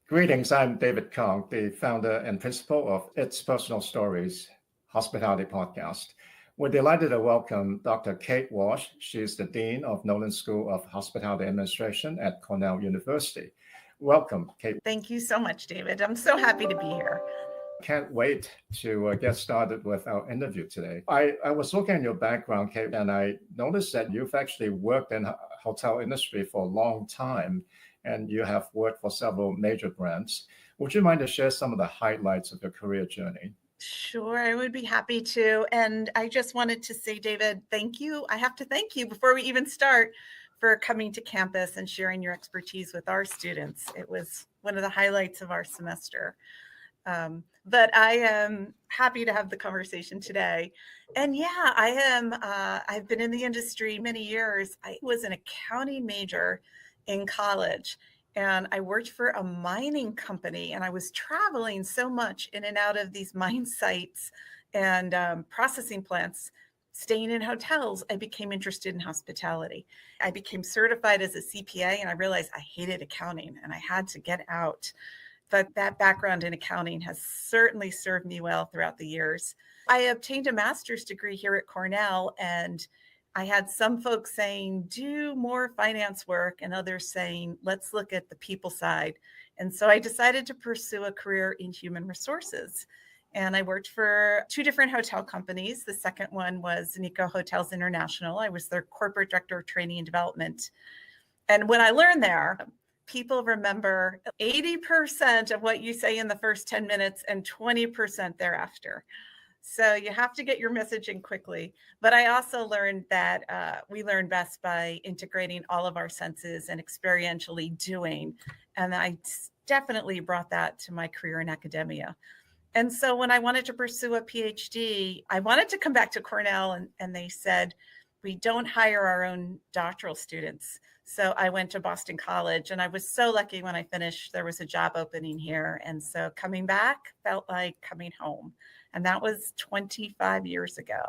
Greetings, I'm David Kong, the founder and principal of It's Personal Stories Hospitality Podcast. We're delighted to welcome Dr. Kate Walsh. She's the Dean of Nolan School of Hospitality Administration at Cornell University. Welcome, Kate. Thank you so much, David. I'm so happy to be here. Can't wait to get started with our interview today. I was looking at your background, Kate, and I noticed that you've actually worked in the hotel industry for a long time, and you have worked for several major brands. Would you mind to share some of the highlights of your career journey? Sure, I would be happy to. And I just wanted to say, David, thank you. I have to thank you before we even start for coming to campus and sharing your expertise with our students. It was one of the highlights of our semester. But I am happy to have the conversation today. And yeah, I've been in the industry many years. I was an accounting major in college, and I worked for a mining company, and I was traveling so much in and out of these mine sites and processing plants, staying in hotels. I became interested in hospitality. I became certified as a CPA, and I realized I hated accounting and I had to get out. But that background in accounting has certainly served me well throughout the years. I obtained a master's degree here at Cornell, and I had some folks saying, do more finance work, and others saying, let's look at the people side. And so I decided to pursue a career in human resources. And I worked for two different hotel companies. The second one was Nico Hotels International. I was their corporate director of training and development. And when I learned there, people remember 80% of what you say in the first 10 minutes and 20% thereafter. So you have to get your message in quickly. But I also learned that we learn best by integrating all of our senses and experientially doing. And I definitely brought that to my career in academia. And so when I wanted to pursue a PhD, I wanted to come back to Cornell, and they said, we don't hire our own doctoral students. So I went to Boston College, and I was so lucky when I finished, there was a job opening here. And so coming back felt like coming home. And that was 25 years ago.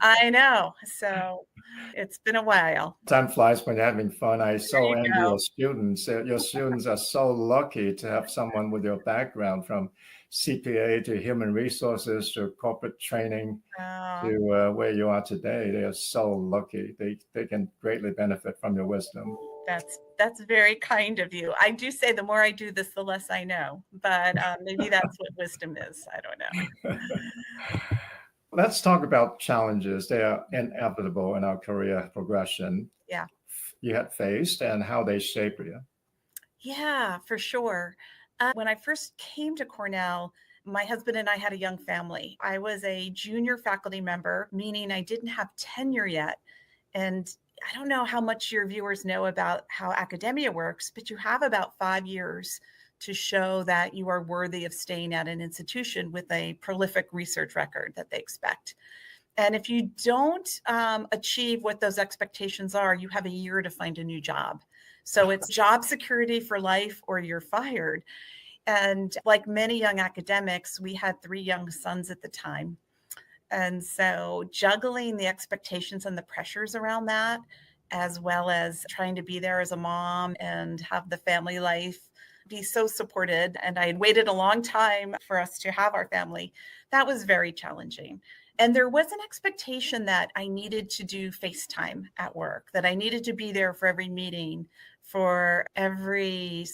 I know. So it's been a while. Time flies when you're having fun. I so envy your students. Your students are so lucky to have someone with your background, from CPA to human resources to corporate training to where you are today. They are so lucky. They can greatly benefit from your wisdom. That's very kind of you. I do say the more I do this, the less I know. But maybe that's what wisdom is. I don't know. Let's talk about challenges. They are inevitable in our career progression. Yeah. You had faced and how they shape you. Yeah, for sure. When I first came to Cornell, my husband and I had a young family. I was a junior faculty member, meaning I didn't have tenure yet. And I don't know how much your viewers know about how academia works, but you have about 5 years to show that you are worthy of staying at an institution with a prolific research record that they expect. And if you don't achieve what those expectations are, you have a year to find a new job. So it's job security for life or you're fired. And like many young academics, we had 3 young sons at the time. And so juggling the expectations and the pressures around that, as well as trying to be there as a mom and have the family life, be so supported. And I had waited a long time for us to have our family. That was very challenging. And there was an expectation that I needed to do FaceTime at work, that I needed to be there for every meeting, for every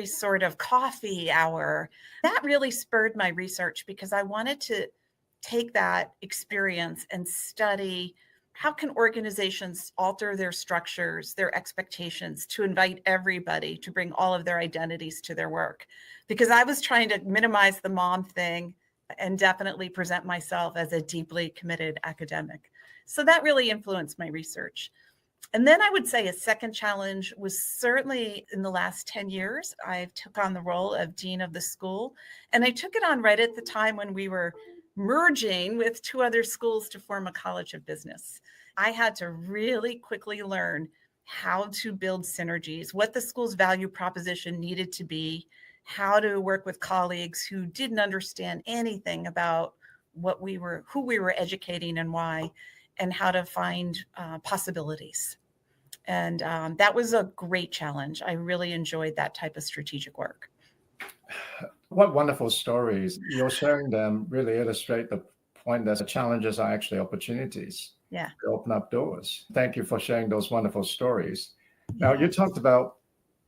sort of coffee hour. That really spurred my research because I wanted to take that experience and study how can organizations alter their structures, their expectations to invite everybody to bring all of their identities to their work. Because I was trying to minimize the mom thing and definitely present myself as a deeply committed academic. So that really influenced my research. And then I would say a second challenge was certainly in the last 10 years, I've took on the role of dean of the school. And I took it on right at the time when we were merging with 2 other schools to form a college of business. I had to really quickly learn how to build synergies, what the school's value proposition needed to be, how to work with colleagues who didn't understand anything about who we were educating and why, and how to find possibilities. And that was a great challenge. I really enjoyed that type of strategic work. What wonderful stories. You're sharing them really illustrate the point that challenges are actually opportunities Yeah. to open up doors. Thank you for sharing those wonderful stories. Now, Yeah. you talked about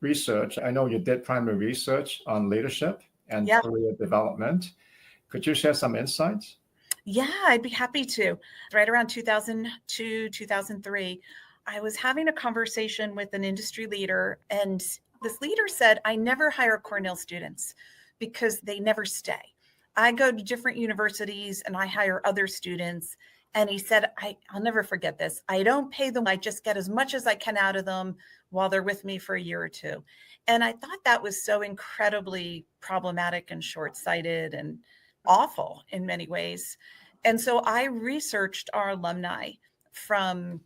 research. I know you did primary research on leadership and Yeah. career development. Could you share some insights? Yeah, I'd be happy to. Right around 2002, 2003, I was having a conversation with an industry leader, and this leader said, I never hire Cornell students because they never stay. I go to different universities and I hire other students. And he said, I'll never forget this. I don't pay them. I just get as much as I can out of them while they're with me for a year or two. And I thought that was so incredibly problematic and short-sighted and awful in many ways. And so I researched our alumni from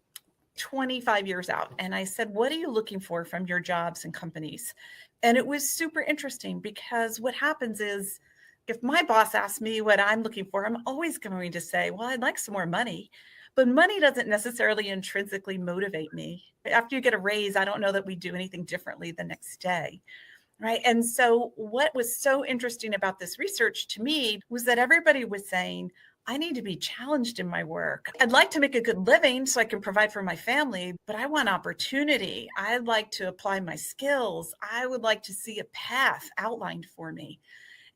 25 years out. And I said, what are you looking for from your jobs and companies? And it was super interesting because what happens is if my boss asks me what I'm looking for, I'm always going to say, well, I'd like some more money. But money doesn't necessarily intrinsically motivate me. After you get a raise, I don't know that we do anything differently the next day. Right. And so what was so interesting about this research to me was that everybody was saying, I need to be challenged in my work. I'd like to make a good living so I can provide for my family, but I want opportunity. I'd like to apply my skills. I would like to see a path outlined for me.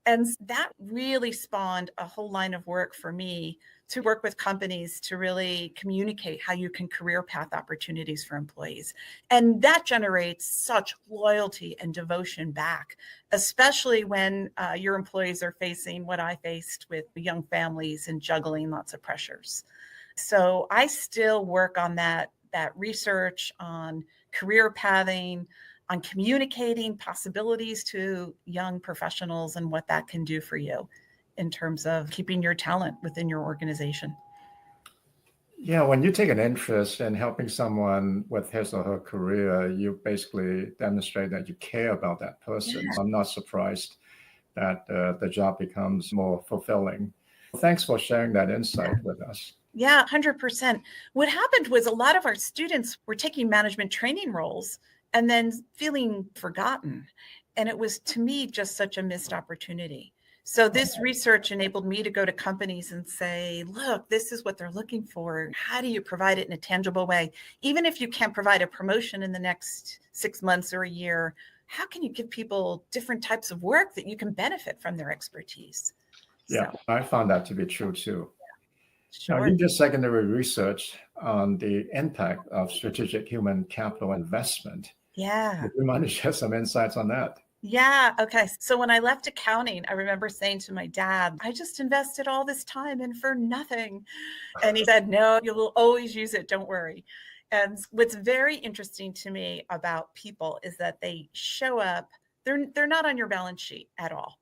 And that really spawned a whole line of work for me to work with companies to really communicate how you can career path opportunities for employees. And that generates such loyalty and devotion back, especially when your employees are facing what I faced with young families and juggling lots of pressures. So I still work on that research on career pathing, on communicating possibilities to young professionals and what that can do for you in terms of keeping your talent within your organization. Yeah, when you take an interest in helping someone with his or her career, you basically demonstrate that you care about that person. Yeah. So I'm not surprised that the job becomes more fulfilling. Thanks for sharing that insight with us. Yeah, 100%. What happened was a lot of our students were taking management training roles and then feeling forgotten. And it was, to me, just such a missed opportunity. So this research enabled me to go to companies and say, look, this is what they're looking for. How do you provide it in a tangible way? Even if you can't provide a promotion in the next 6 months or a year, how can you give people different types of work that you can benefit from their expertise? Yeah, So, I found that to be true too. Now, sure. you did secondary research on the impact of strategic human capital investment. Yeah. Would you mind to share some insights on that? Yeah. Okay. So when I left accounting, I remember saying to my dad, I just invested all this time in for nothing. And he said, no, you'll always use it. Don't worry. And what's very interesting to me about people is that they show up, they're not on your balance sheet at all.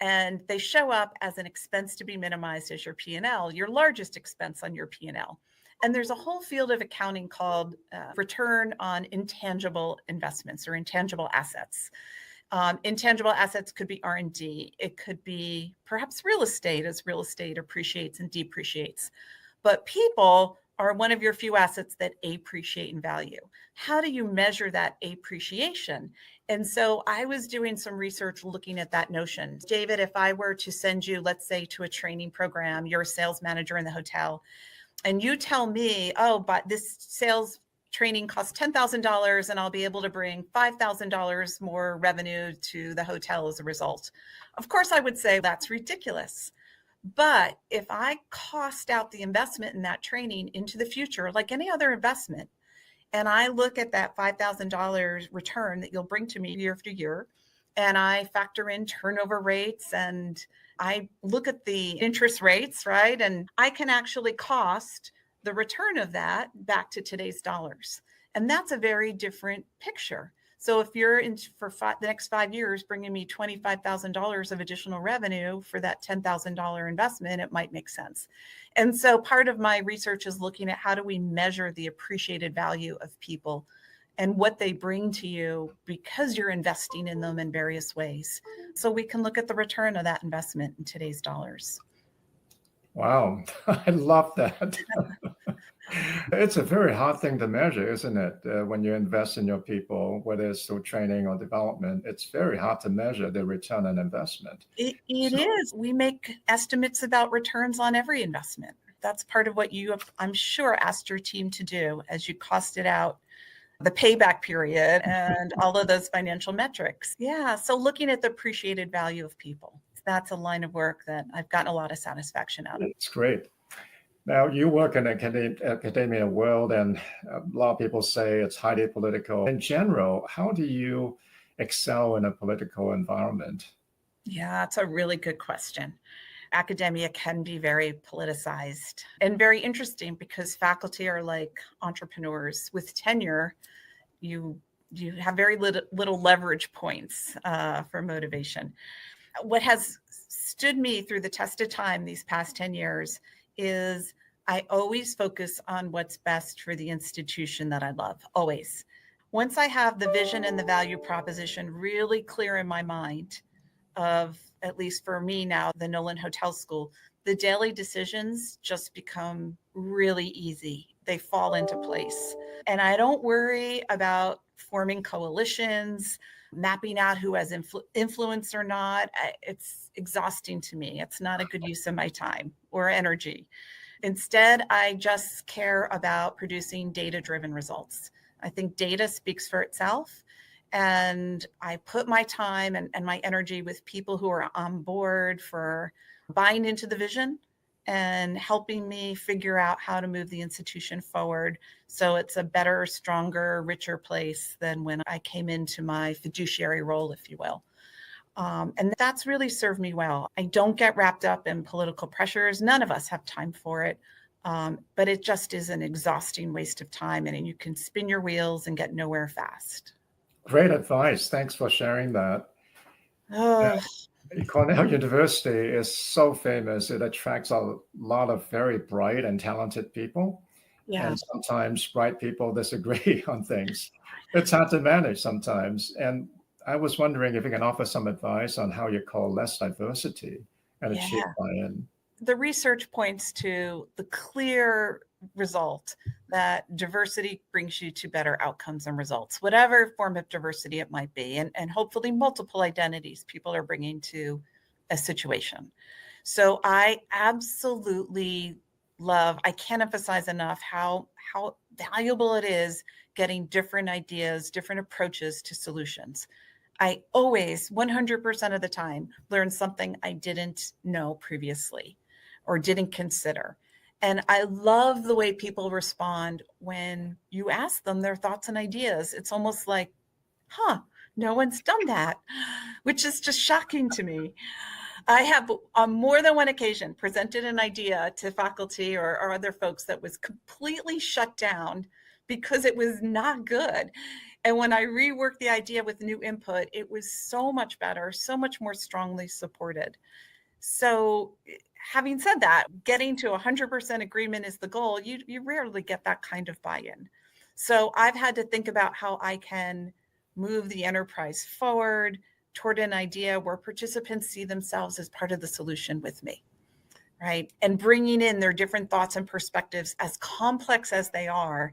And they show up as an expense to be minimized as your P&L, your largest expense on your P&L. And there's a whole field of accounting called return on intangible investments or intangible assets. Intangible assets could be R&D. It could be perhaps real estate as real estate appreciates and depreciates. But people are one of your few assets that appreciate in value. How do you measure that appreciation? And so I was doing some research looking at that notion. David, if I were to send you, let's say, to a training program, you're a sales manager in the hotel, and you tell me, oh, but this sales training costs $10,000 and I'll be able to bring $5,000 more revenue to the hotel as a result. Of course, I would say that's ridiculous. But if I cost out the investment in that training into the future, like any other investment, and I look at that $5,000 return that you'll bring to me year after year, and I factor in turnover rates and I look at the interest rates, right? And I can actually cost the return of that back to today's dollars. And that's a very different picture. So if you're in for the next 5 years, bringing me $25,000 of additional revenue for that $10,000 investment, it might make sense. And so part of my research is looking at how do we measure the appreciated value of people and what they bring to you because you're investing in them in various ways. So we can look at the return of that investment in today's dollars. Wow, I love that. It's a very hard thing to measure, isn't it? When you invest in your people, whether it's through training or development, it's very hard to measure the return on investment. It So is. We make estimates about returns on every investment. That's part of what you have, I'm sure, asked your team to do as you costed out the payback period and all of those financial metrics. Yeah. So looking at the appreciated value of people, that's a line of work that I've gotten a lot of satisfaction out of. it's great. Now, you work in the academia world, and a lot of people say it's highly political. In general, how do you excel in a political environment? Yeah, it's a really good question. Academia can be very politicized and very interesting because faculty are like entrepreneurs with tenure. You you have very little leverage points for motivation. What has stood me through the test of time these past 10 years is I always focus on what's best for the institution that I love, always. Once I have the vision and the value proposition really clear in my mind, of, at least for me now, the Nolan Hotel School, the daily decisions just become really easy. They fall into place. And I don't worry about forming coalitions, mapping out who has influence or not. It's exhausting to me. It's not a good use of my time or energy. Instead, I just care about producing data driven results. I think data speaks for itself. And I put my time and my energy with people who are on board for buying into the vision and helping me figure out how to move the institution forward so it's a better, stronger, richer place than when I came into my fiduciary role, if you will. And that's really served me well. I don't get wrapped up in political pressures. None of us have time for it. But it just is an exhausting waste of time, and you can spin your wheels and get nowhere fast. Great advice. Thanks for sharing that. Oh, Cornell University is so famous. It attracts a lot of very bright and talented people. yeah. And sometimes bright people disagree on things. It's hard to manage sometimes. And I was wondering if you can offer some advice on how you coalesce diversity and achieve Yeah. buy-in. The research points to the clear result that diversity brings you to better outcomes and results, whatever form of diversity it might be, and hopefully multiple identities people are bringing to a situation. So I absolutely love, I can't emphasize enough how valuable it is getting different ideas, different approaches to solutions. I always, 100% of the time, learn something I didn't know previously or didn't consider. And I love the way people respond when you ask them their thoughts and ideas. It's almost like, huh, no one's done that, which is just shocking to me. I have on more than one occasion presented an idea to faculty or other folks that was completely shut down because it was not good. And when I reworked the idea with new input, it was so much better, so much more strongly supported. So, having said that, getting to 100% agreement is the goal. You rarely get that kind of buy-in. So, I've had to think about how I can move the enterprise forward toward an idea where participants see themselves as part of the solution with me, right? And bringing in their different thoughts and perspectives, as complex as they are,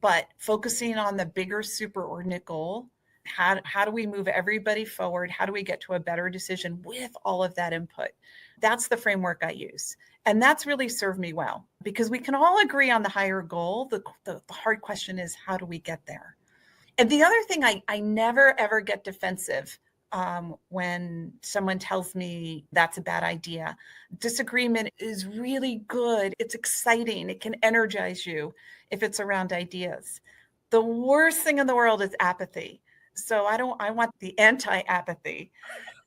but focusing on the bigger superordinate goal. How do we move everybody forward? How do we get to a better decision with all of that input? That's the framework I use. And that's really served me well because we can all agree on the higher goal. The hard question is, how do we get there? And the other thing, I never ever get defensive when someone tells me that's a bad idea. Disagreement is really good. It's exciting. It can energize you if it's around ideas. The worst thing in the world is apathy. So I want the anti-apathy.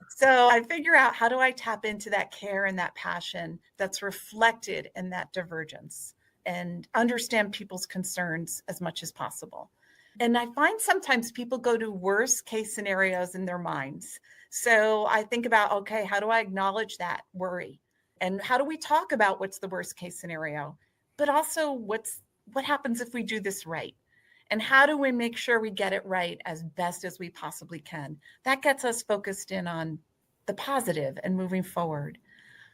So I figure out, how do I tap into that care and that passion that's reflected in that divergence and understand people's concerns as much as possible. And I find sometimes people go to worst case scenarios in their minds. So I think about, okay, how do I acknowledge that worry? And how do we talk about what's the worst case scenario? But also what happens if we do this right? And how do we make sure we get it right as best as we possibly can? That gets us focused in on the positive and moving forward.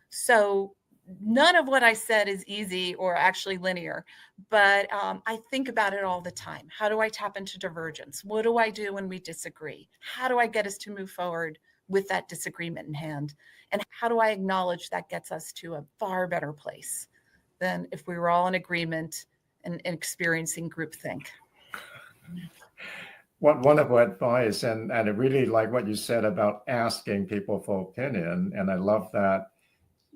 So none of what I said is easy or actually linear, but I think about it all the time. How do I tap into divergence? What do I do when we disagree? How do I get us to move forward with that disagreement in hand? And how do I acknowledge that gets us to a far better place than if we were all in agreement and experiencing groupthink? What wonderful advice. And I really like what you said about asking people for opinion. And I love that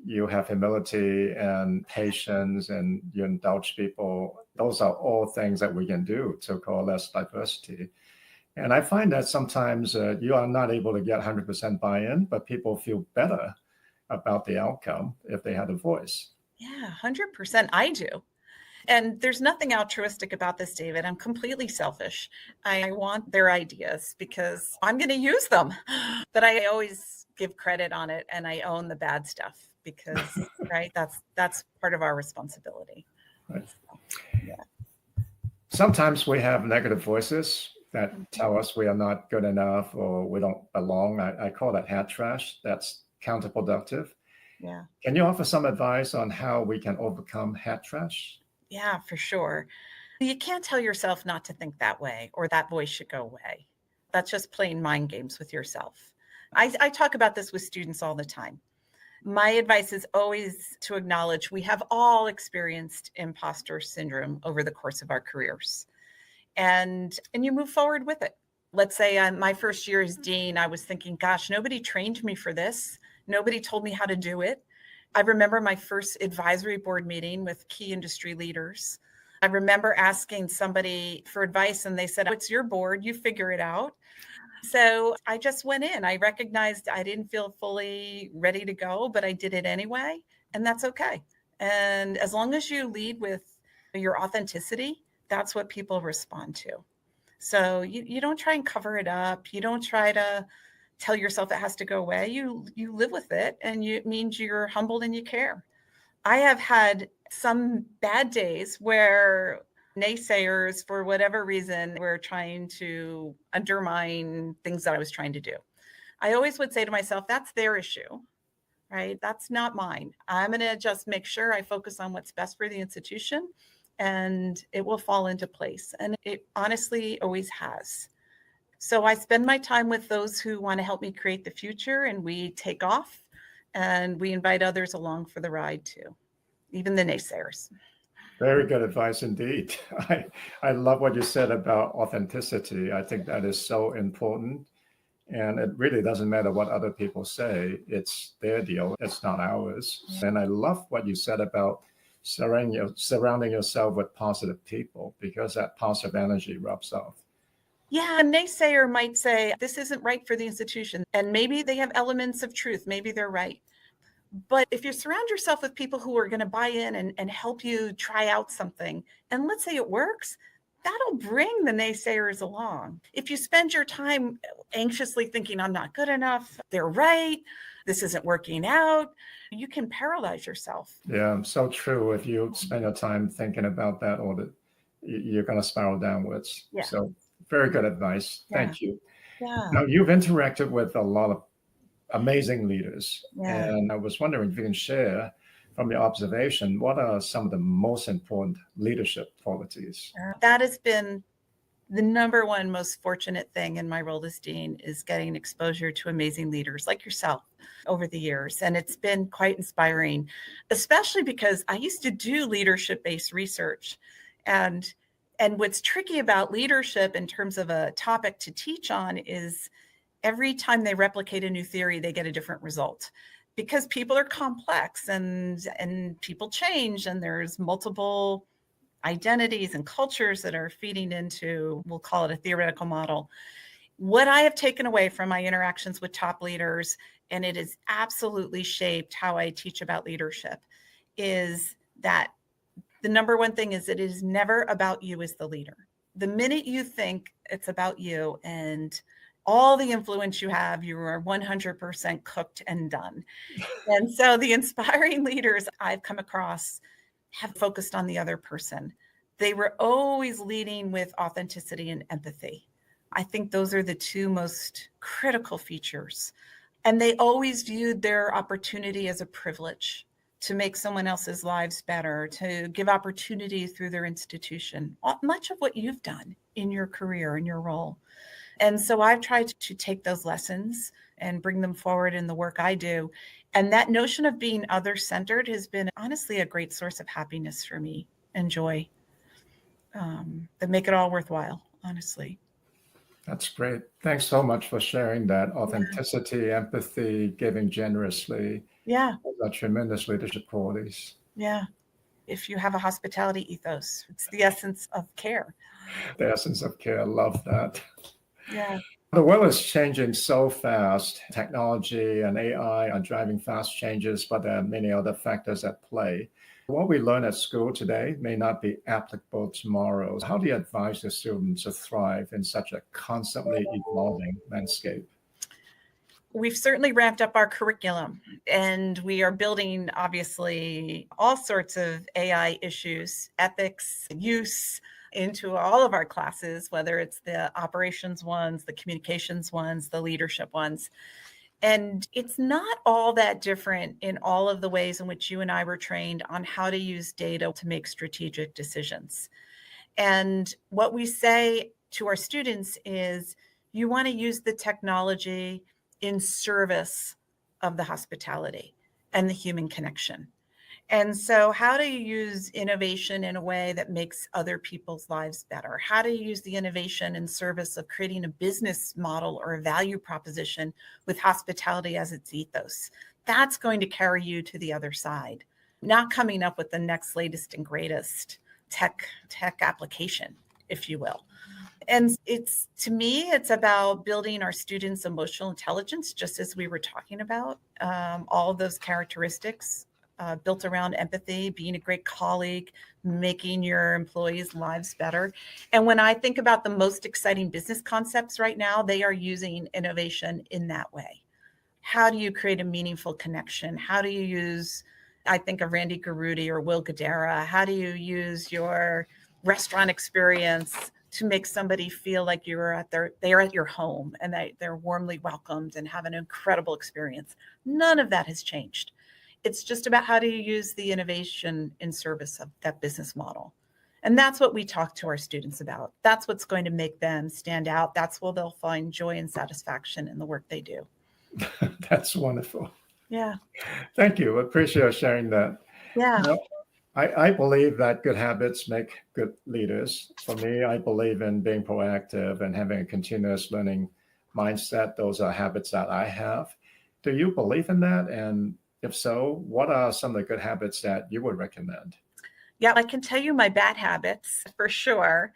you have humility and patience and you indulge people. Those are all things that we can do to coalesce diversity. And I find that sometimes you are not able to get 100% buy-in, but people feel better about the outcome if they had a voice. Yeah, 100%. I do. And there's nothing altruistic about this, David. I'm completely selfish. I want their ideas because I'm going to use them. But I always give credit on it and I own the bad stuff because, right, that's part of our responsibility. Right. So, yeah. Sometimes we have negative voices that tell us we are not good enough or we don't belong. I call that hat trash. That's counterproductive. Yeah. Can you offer some advice on how we can overcome hat trash? Yeah, for sure. You can't tell yourself not to think that way or that voice should go away. That's just playing mind games with yourself. I talk about this with students all the time. My advice is always to acknowledge we have all experienced imposter syndrome over the course of our careers. And you move forward with it. Let's say my first year as dean, I was thinking, gosh, nobody trained me for this. Nobody told me how to do it. I remember my first advisory board meeting with key industry leaders. I remember asking somebody for advice and they said, "It's your board, you figure it out." So I just went in. I recognized I didn't feel fully ready to go, but I did it anyway, and that's okay. And as long as you lead with your authenticity, that's what people respond to. So you don't try and cover it up. You don't try to tell yourself it has to go away. You live with it, and it means you're humbled and you care. I have had some bad days where naysayers, for whatever reason, were trying to undermine things that I was trying to do. I always would say to myself, that's their issue, right? That's not mine. I'm going to just make sure I focus on what's best for the institution and it will fall into place. And it honestly always has. So I spend my time with those who want to help me create the future, and we take off and we invite others along for the ride too, even the naysayers. Very good advice indeed. I love what you said about authenticity. I think that is so important. And it really doesn't matter what other people say. It's their deal. It's not ours. And I love what you said about surrounding yourself with positive people because that positive energy rubs off. Yeah, a naysayer might say, this isn't right for the institution. And maybe they have elements of truth. Maybe they're right. But if you surround yourself with people who are going to buy in and help you try out something, and let's say it works, that'll bring the naysayers along. If you spend your time anxiously thinking, I'm not good enough, they're right, this isn't working out, you can paralyze yourself. Yeah, so true. If you spend your time thinking about that, you're going to spiral downwards. Yeah. So very good advice. Yeah. Thank you. Yeah. Now, you've interacted with a lot of amazing leaders. Yeah. And I was wondering if you can share from your observation, what are some of the most important leadership qualities? That has been the number one most fortunate thing in my role as dean is getting exposure to amazing leaders like yourself over the years. And it's been quite inspiring, especially because I used to do leadership-based research. And what's tricky about leadership in terms of a topic to teach on is every time they replicate a new theory, they get a different result because people are complex and people change and there's multiple identities and cultures that are feeding into, we'll call it a theoretical model. What I have taken away from my interactions with top leaders, and it has absolutely shaped how I teach about leadership, is that the number one thing is it is never about you as the leader. The minute you think it's about you and all the influence you have, you are 100% cooked and done. And so the inspiring leaders I've come across have focused on the other person. They were always leading with authenticity and empathy. I think those are the two most critical features. And they always viewed their opportunity as a privilege to make someone else's lives better, to give opportunity through their institution, much of what you've done in your career, in your role. And so I've tried to take those lessons and bring them forward in the work I do. And that notion of being other-centered has been honestly a great source of happiness for me and joy, that make it all worthwhile, honestly. That's great. Thanks so much for sharing that. Authenticity, empathy, giving generously. Yeah. Those are tremendous leadership qualities. Yeah. If you have a hospitality ethos, it's the essence of care. The essence of care. I love that. Yeah. The world is changing so fast. Technology and AI are driving fast changes, but there are many other factors at play. What we learn at school today may not be applicable tomorrow. How do you advise the students to thrive in such a constantly evolving landscape? We've certainly ramped up our curriculum, and we are building, obviously, all sorts of AI issues, ethics, use into all of our classes, whether it's the operations ones, the communications ones, the leadership ones. And it's not all that different in all of the ways in which you and I were trained on how to use data to make strategic decisions. And what we say to our students is you want to use the technology in service of the hospitality and the human connection. And so how do you use innovation in a way that makes other people's lives better? How do you use the innovation in service of creating a business model or a value proposition with hospitality as its ethos? That's going to carry you to the other side, not coming up with the next latest and greatest tech application, if you will. And it's, to me, it's about building our students' emotional intelligence, just as we were talking about, all of those characteristics built around empathy, being a great colleague, making your employees' lives better. And when I think about the most exciting business concepts right now, they are using innovation in that way. How do you create a meaningful connection? How do you use, I think of Randy Garutti or Will Guidara, how do you use your restaurant experience to make somebody feel like they're at your home and they're warmly welcomed and have an incredible experience? None of that has changed. It's just about how do you use the innovation in service of that business model. And that's what we talk to our students about. That's what's going to make them stand out. That's where they'll find joy and satisfaction in the work they do. That's wonderful. Yeah. Thank you. I appreciate sharing that. Yeah. Now, I believe that good habits make good leaders. For me, I believe in being proactive and having a continuous learning mindset. Those are habits that I have. Do you believe in that? And if so, what are some of the good habits that you would recommend? Yeah, I can tell you my bad habits for sure.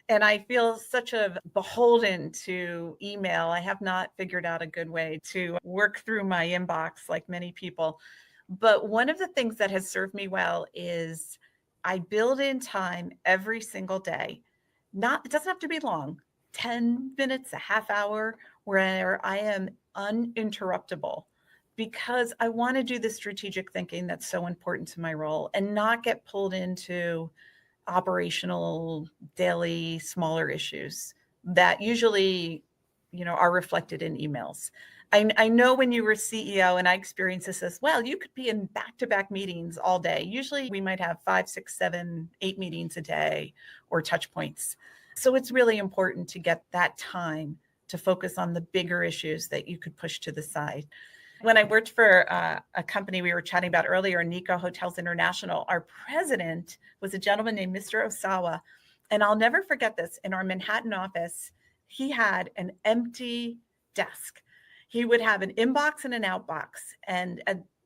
And I feel such a beholden to email. I have not figured out a good way to work through my inbox like many people. But one of the things that has served me well is I build in time every single day. It doesn't have to be long, 10 minutes, a half hour, where I am uninterruptible, because I want to do the strategic thinking that's so important to my role and not get pulled into operational, daily, smaller issues that usually, are reflected in emails. I know when you were CEO, and I experienced this as well, you could be in back-to-back meetings all day. Usually we might have 5, 6, 7, 8 meetings a day or touch points. So it's really important to get that time to focus on the bigger issues that you could push to the side. When I worked for a company we were chatting about earlier, Nikko Hotels International, our president was a gentleman named Mr. Osawa. And I'll never forget this. In our Manhattan office, he had an empty desk. He would have an inbox and an outbox. And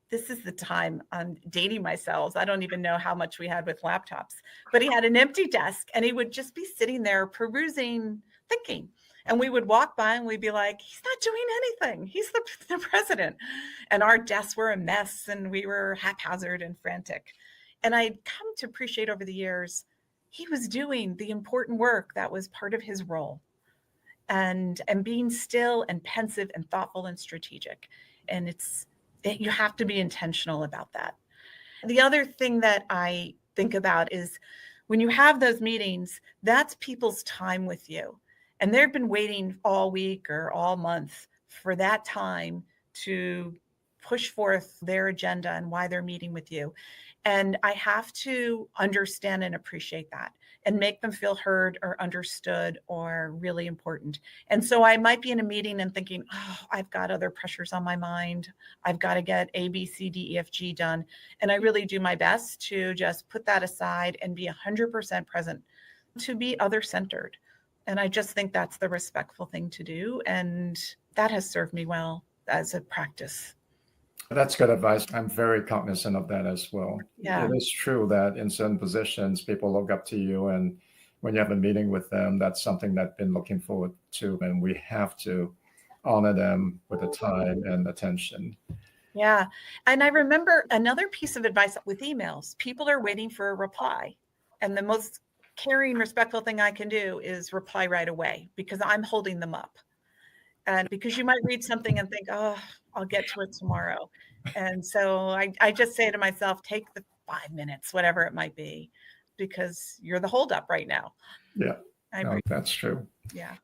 this is the time I'm dating myself. I don't even know how much we had with laptops. But he had an empty desk, and he would just be sitting there perusing, thinking. And we would walk by and we'd be like, he's not doing anything. He's the president. And our desks were a mess and we were haphazard and frantic. And I'd come to appreciate over the years, he was doing the important work that was part of his role, and being still and pensive and thoughtful and strategic. And you have to be intentional about that. The other thing that I think about is when you have those meetings, that's people's time with you. And they've been waiting all week or all month for that time to push forth their agenda and why they're meeting with you. And I have to understand and appreciate that and make them feel heard or understood or really important. And so I might be in a meeting and thinking, oh, I've got other pressures on my mind. I've got to get A, B, C, D, E, F, G done. And I really do my best to just put that aside and be 100% present, to be other centered. And I just think that's the respectful thing to do. And that has served me well as a practice. That's good advice. I'm very cognizant of that as well. Yeah. It is true that in certain positions, people look up to you. And when you have a meeting with them, that's something that they've been looking forward to. And we have to honor them with the time and attention. Yeah. And I remember another piece of advice with emails. People are waiting for a reply. And the most caring, respectful thing I can do is reply right away because I'm holding them up. And because you might read something and think, oh, I'll get to it tomorrow. And so I just say to myself, take the 5 minutes, whatever it might be, because you're the holdup right now. Yeah, no, that's true. Yeah.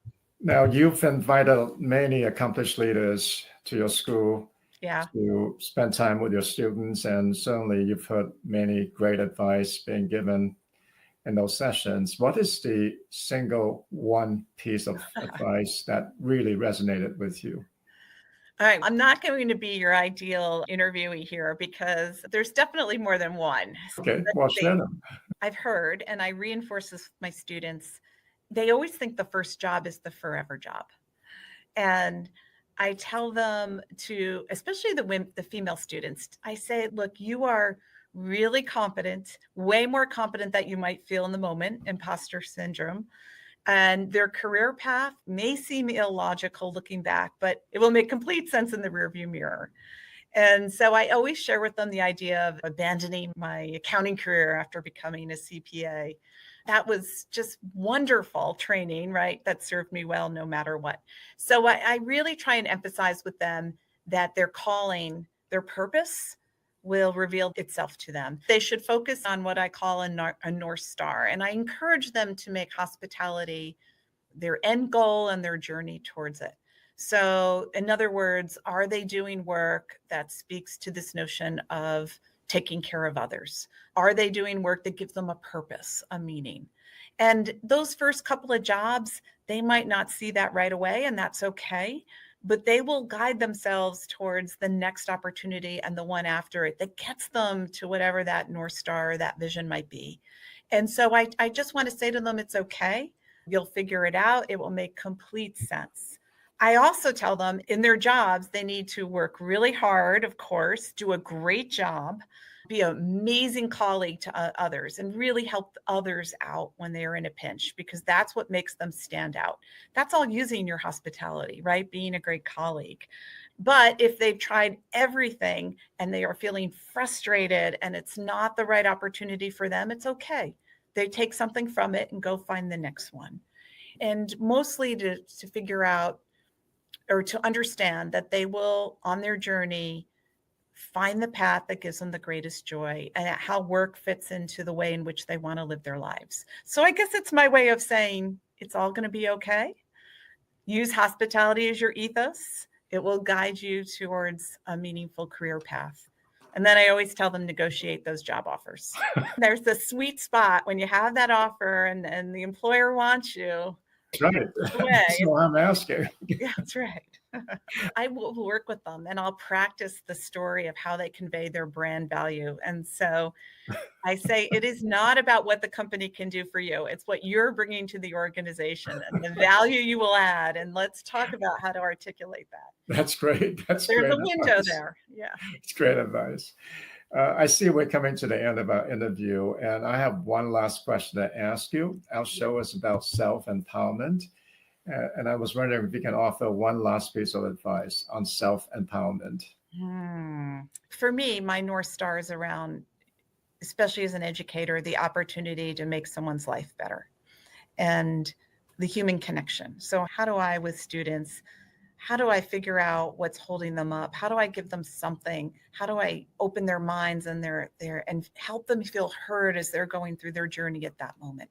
Now, you've invited many accomplished leaders to your school to spend time with your students. And certainly you've heard many great advice being given in those sessions. What is the single one piece of advice that really resonated with you? All right. I'm not going to be your ideal interviewee here because there's definitely more than one. Okay, well, share them. I've heard, and I reinforce this with my students, they always think the first job is the forever job. And I tell them to, especially the female students, I say, look, you are really competent, way more competent than you might feel in the moment, imposter syndrome. And their career path may seem illogical looking back, but it will make complete sense in the rearview mirror. And so I always share with them the idea of abandoning my accounting career after becoming a CPA. That was just wonderful training, right? That served me well no matter what. So I really try and emphasize with them that their calling, their purpose will reveal itself to them. They should focus on what I call a North Star. And I encourage them to make hospitality their end goal and their journey towards it. So in other words, are they doing work that speaks to this notion of taking care of others? Are they doing work that gives them a purpose, a meaning? And those first couple of jobs, they might not see that right away, and that's okay. But they will guide themselves towards the next opportunity and the one after it that gets them to whatever that North Star or that vision might be. And so I just want to say to them, it's okay. You'll figure it out. It will make complete sense. I also tell them in their jobs, they need to work really hard, of course, do a great job, be an amazing colleague to others, and really help others out when they are in a pinch, because that's what makes them stand out. That's all using your hospitality, right? Being a great colleague. But if they've tried everything and they are feeling frustrated and it's not the right opportunity for them, it's okay. They take something from it and go find the next one. And mostly to figure out or to understand that they will, on their journey, find the path that gives them the greatest joy and how work fits into the way in which they want to live their lives. So I guess it's my way of saying it's all going to be okay. Use hospitality as your ethos. It will guide you towards a meaningful career path. And then I always tell them negotiate those job offers. There's the sweet spot when you have that offer and the employer wants you. That's right. That's what I'm asking. Yeah, that's right. I will work with them and I'll practice the story of how they convey their brand value. And so I say it is not about what the company can do for you. It's what you're bringing to the organization and the value you will add. And let's talk about how to articulate that. That's great. There's a window there. Yeah. It's great advice. I see we're coming to the end of our interview, and I have one last question to ask you. Our show is about self-empowerment, and I was wondering if you can offer one last piece of advice on self-empowerment. For me, my North Star is around, especially as an educator, the opportunity to make someone's life better and the human connection. So how do I, with students, how do I figure out what's holding them up? How do I give them something? How do I open their minds and and help them feel heard as they're going through their journey at that moment?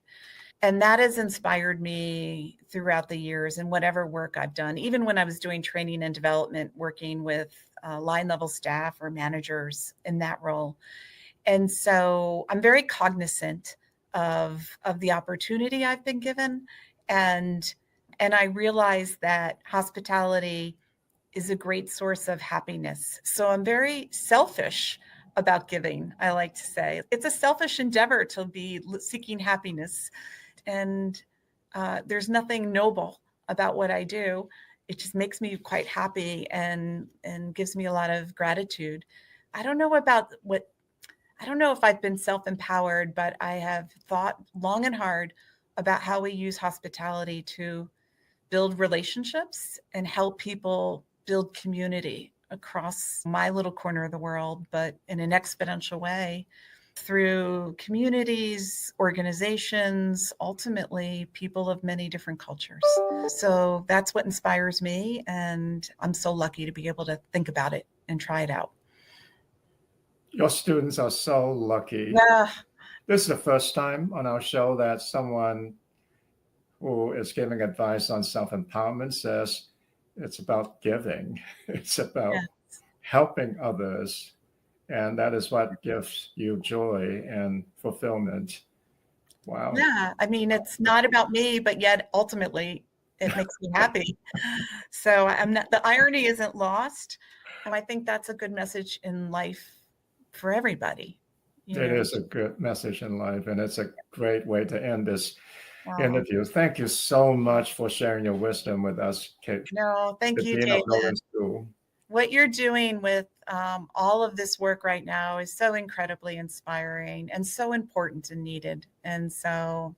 And that has inspired me throughout the years in whatever work I've done, even when I was doing training and development, working with line level staff or managers in that role. And so I'm very cognizant of the opportunity I've been given. And I realize that hospitality is a great source of happiness. So I'm very selfish about giving, I like to say. It's a selfish endeavor to be seeking happiness. And there's nothing noble about what I do. It just makes me quite happy and gives me a lot of gratitude. I don't know about what I don't know if I've been self-empowered, but I have thought long and hard about how we use hospitality to build relationships and help people build community across my little corner of the world, but in an exponential way through communities, organizations, ultimately people of many different cultures. So that's what inspires me. And I'm so lucky to be able to think about it and try it out. Your students are so lucky. Yeah. This is the first time on our show that someone who is giving advice on self-empowerment says it's about giving. It's about helping others. And that is what gives you joy and fulfillment. Wow. Yeah. I mean, it's not about me, but yet ultimately it makes me happy. So the irony isn't lost. And I think that's a good message in life for everybody. It is a good message in life, and it's a great way to end this interview. Thank you so much for sharing your wisdom with us, Kate. No, thank you, David. What you're doing with all of this work right now is so incredibly inspiring and so important and needed. And so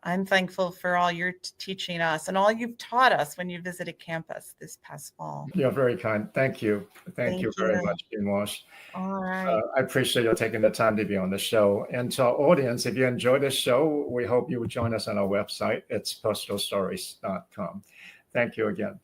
I'm thankful for all you're teaching us and all you've taught us when you visited campus this past fall. You're very kind. Thank you. Thank you very much, Walsh. All right. I appreciate you taking the time to be on the show. And to our audience, if you enjoyed this show, we hope you would join us on our website. It's postalstories.com. Thank you again.